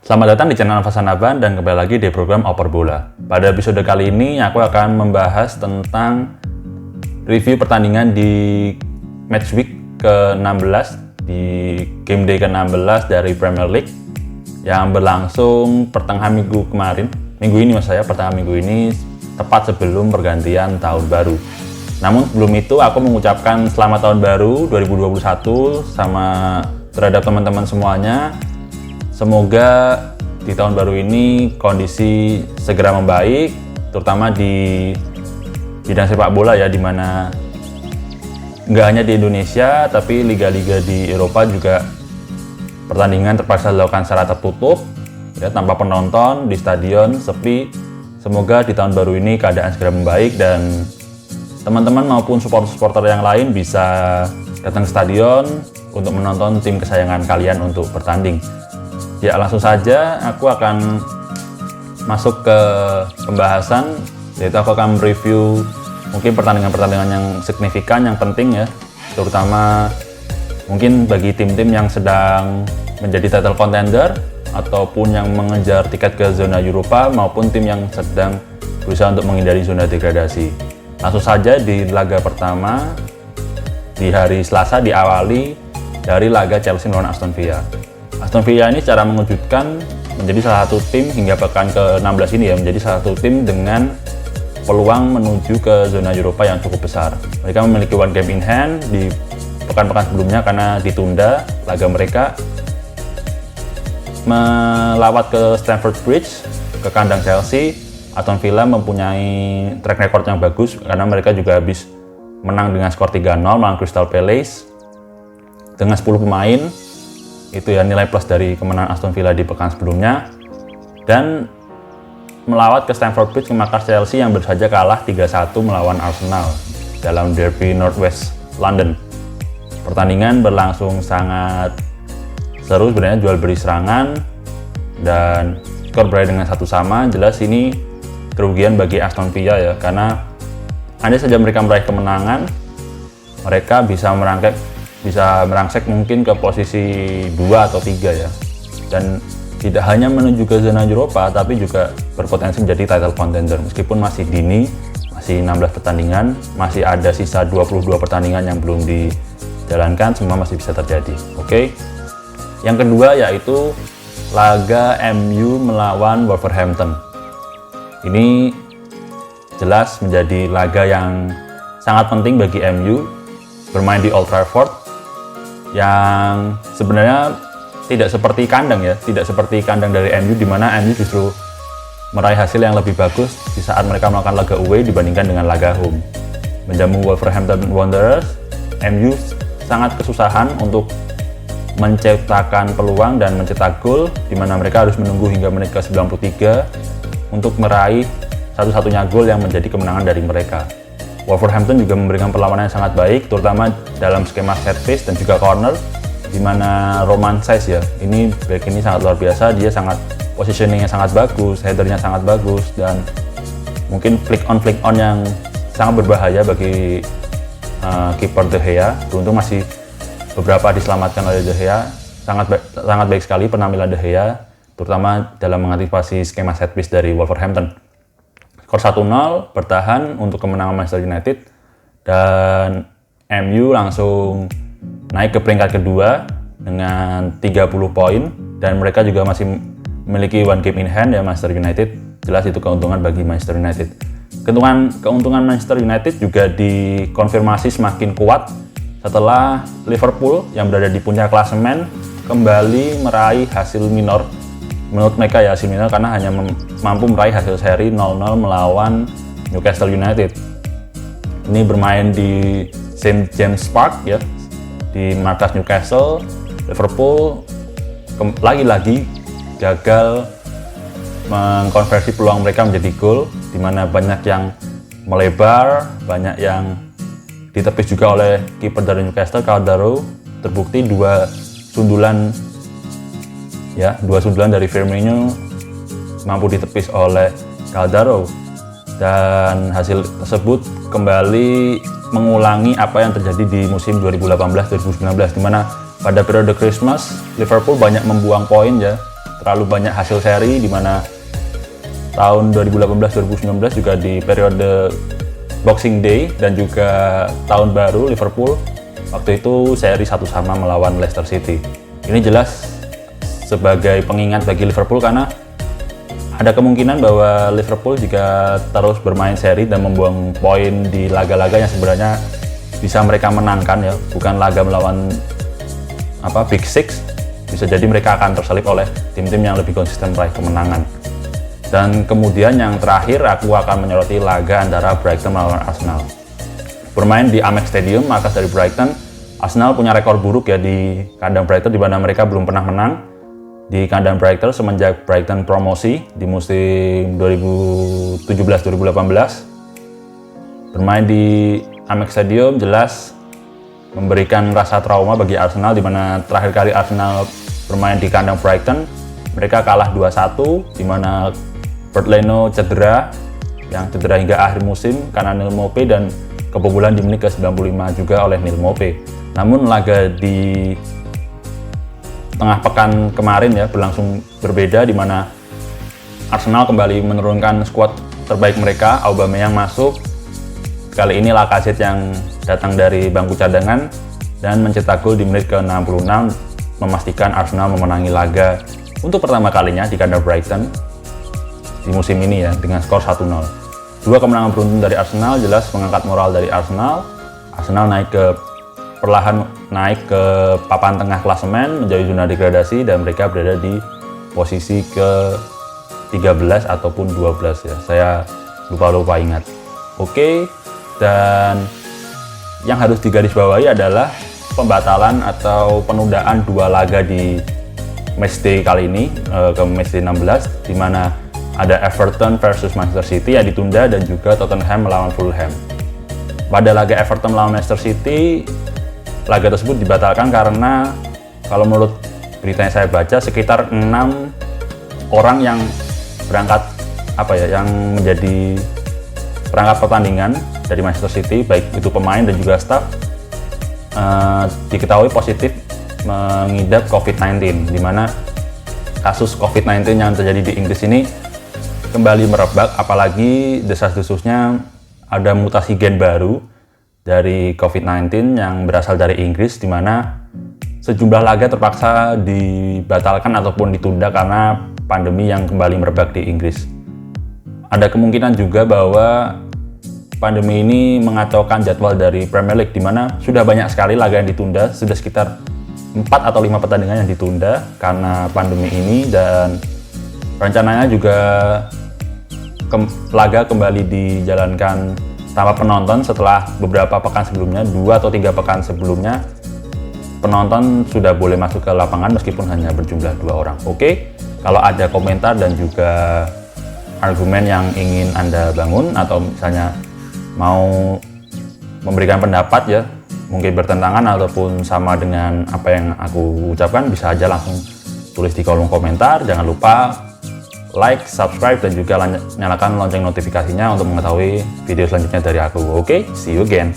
Selamat datang di channel Fasanaban dan kembali lagi di program Oper Bola. Pada episode kali ini aku akan membahas tentang review pertandingan di match week ke-16 di game day ke-16 dari Premier League yang berlangsung pertengahan minggu kemarin. Minggu ini pertengahan minggu ini tepat sebelum pergantian tahun baru. Namun sebelum itu aku mengucapkan selamat tahun baru 2021 terhadap teman-teman semuanya. Semoga di tahun baru ini kondisi segera membaik, terutama di bidang sepak bola ya, dimana nggak hanya di Indonesia tapi liga-liga di Eropa juga pertandingan terpaksa dilakukan secara tertutup ya, tanpa penonton di stadion sepi. Semoga di tahun baru ini keadaan segera membaik dan teman-teman maupun supporter yang lain bisa datang ke stadion untuk menonton tim kesayangan kalian untuk bertanding. Ya, langsung saja aku akan masuk ke pembahasan, yaitu aku akan mereview mungkin pertandingan-pertandingan yang signifikan, yang penting ya, terutama mungkin bagi tim-tim yang sedang menjadi title contender ataupun yang mengejar tiket ke zona Eropa maupun tim yang sedang berusaha untuk menghindari zona degradasi. Langsung saja di laga pertama di hari Selasa diawali dari laga Chelsea melawan Aston Villa. Aston Villa ini secara mengejutkan menjadi salah satu tim hingga pekan ke-16 ini ya, menjadi salah satu tim dengan peluang menuju ke zona Eropa yang cukup besar. Mereka memiliki one game in hand di pekan-pekan sebelumnya karena ditunda laga mereka melawat ke Stamford Bridge, ke kandang Chelsea. Aston Villa mempunyai track record yang bagus karena mereka juga habis menang dengan skor 3-0 melawan Crystal Palace dengan 10 pemain. Itu ya nilai plus dari kemenangan Aston Villa di pekan sebelumnya, dan melawat ke Stamford Bridge ke markas Chelsea yang baru saja kalah 3-1 melawan Arsenal dalam derby Northwest London. Pertandingan berlangsung sangat seru sebenarnya, jual beli serangan dan skor berakhir dengan 1-1. Jelas ini kerugian bagi Aston Villa ya, karena andai saja mereka meraih kemenangan, mereka bisa merangsek mungkin ke posisi 2 atau 3 ya, dan tidak hanya menuju ke zona Eropa tapi juga berpotensi menjadi title contender. Meskipun masih dini, masih 16 pertandingan, masih ada sisa 22 pertandingan yang belum dijalankan, semua masih bisa terjadi. Oke. Yang kedua yaitu laga MU melawan Wolverhampton. Ini jelas menjadi laga yang sangat penting bagi MU, bermain di Old Trafford yang sebenarnya tidak seperti kandang ya, tidak seperti kandang dari MU, di mana MU justru meraih hasil yang lebih bagus di saat mereka melakukan laga away dibandingkan dengan laga home. Menjamu Wolverhampton Wanderers, MU sangat kesusahan untuk menciptakan peluang dan mencetak gol, di mana mereka harus menunggu hingga menit ke-93 untuk meraih satu-satunya gol yang menjadi kemenangan dari mereka. Wolverhampton juga memberikan perlawanan yang sangat baik, terutama dalam skema set piece dan juga corner, di mana Romain Saiss ya, ini back ini sangat luar biasa. Dia sangat positioningnya sangat bagus, headernya sangat bagus, dan mungkin flick on yang sangat berbahaya bagi kiper De Gea. Beruntung masih beberapa diselamatkan oleh De Gea. Sangat baik sekali penampilan De Gea, terutama dalam mengantisipasi skema set piece dari Wolverhampton. Skor 1-0 bertahan untuk kemenangan Manchester United, dan MU langsung naik ke peringkat kedua dengan 30 poin, dan mereka juga masih memiliki one game in hand ya, Manchester United. Jelas itu keuntungan bagi Manchester United. Keuntungan Manchester United juga dikonfirmasi semakin kuat setelah Liverpool yang berada di puncak klasemen kembali meraih hasil minor. Menurut mereka ya hasil minor karena hanya mampu meraih hasil seri 0-0 melawan Newcastle United. Ini bermain di St. James Park ya, di markas Newcastle. Liverpool lagi-lagi gagal mengkonversi peluang mereka menjadi gol, di mana banyak yang melebar, banyak yang ditepis juga oleh kiper dari Newcastle, Calderon. Terbukti dua sundulan dari Firmino mampu ditepis oleh Calderon, dan hasil tersebut kembali mengulangi apa yang terjadi di musim 2018-2019, di mana pada periode Christmas Liverpool banyak membuang poin ya, terlalu banyak hasil seri, di mana tahun 2018-2019 juga di periode Boxing Day dan juga tahun baru Liverpool waktu itu seri 1-1 melawan Leicester City. Ini jelas sebagai pengingat bagi Liverpool karena ada kemungkinan bahwa Liverpool jika terus bermain seri dan membuang poin di laga-laga yang sebenarnya bisa mereka menangkan ya, bukan laga melawan Big Six, bisa jadi mereka akan terselip oleh tim-tim yang lebih konsisten meraih kemenangan. Dan kemudian yang terakhir aku akan menyoroti laga antara Brighton melawan Arsenal. Bermain di Amex Stadium, markas dari Brighton, Arsenal punya rekor buruk ya di kandang Brighton, di mana mereka belum pernah menang di kandang Brighton semenjak Brighton promosi di musim 2017-2018. Bermain di Amex Stadium jelas memberikan rasa trauma bagi Arsenal, di mana terakhir kali Arsenal bermain di kandang Brighton mereka kalah 2-1, di mana Bernd Leno cedera hingga akhir musim karena Neil Maupay, dan kebobolan di menit ke-95 juga oleh Neil Maupay. Namun laga di tengah pekan kemarin ya berlangsung berbeda, di mana Arsenal kembali menurunkan skuad terbaik mereka. Aubameyang masuk, kali ini Lacazette yang datang dari bangku cadangan dan mencetak gol di menit ke-66 memastikan Arsenal memenangi laga untuk pertama kalinya di kandang Brighton di musim ini ya dengan skor 1-0. Dua kemenangan beruntun dari Arsenal jelas mengangkat moral dari Arsenal. Arsenal perlahan naik ke papan tengah klasemen, menjadi zona degradasi, dan mereka berada di posisi ke-13 ataupun 12 ya. Saya lupa ingat. Oke, dan yang harus digarisbawahi adalah pembatalan atau penundaan dua laga di matchday kali ini ke matchday 16, di mana ada Everton versus Manchester City yang ditunda dan juga Tottenham melawan Fulham. Pada laga Everton melawan Manchester City, laga tersebut dibatalkan karena kalau menurut berita yang saya baca sekitar 6 orang yang berangkat yang menjadi perangkat pertandingan dari Manchester City, baik itu pemain dan juga staf, diketahui positif mengidap COVID-19, di mana kasus COVID-19 yang terjadi di Inggris ini kembali merebak, apalagi desas-desusnya ada mutasi gen baru dari COVID-19 yang berasal dari Inggris, di mana sejumlah laga terpaksa dibatalkan ataupun ditunda karena pandemi yang kembali merebak di Inggris. Ada kemungkinan juga bahwa pandemi ini mengacaukan jadwal dari Premier League, di mana sudah banyak sekali laga yang ditunda, sudah sekitar 4 atau 5 pertandingan yang ditunda karena pandemi ini, dan rencananya juga laga kembali dijalankan tanpa penonton setelah beberapa pekan sebelumnya, 2 atau 3 pekan sebelumnya penonton sudah boleh masuk ke lapangan meskipun hanya berjumlah 2 orang. Oke, kalau ada komentar dan juga argumen yang ingin Anda bangun atau misalnya mau memberikan pendapat ya, mungkin bertentangan ataupun sama dengan apa yang aku ucapkan, bisa aja langsung tulis di kolom komentar. Jangan lupa like, subscribe, dan juga nyalakan lonceng notifikasinya untuk mengetahui video selanjutnya dari aku. Oke, see you again.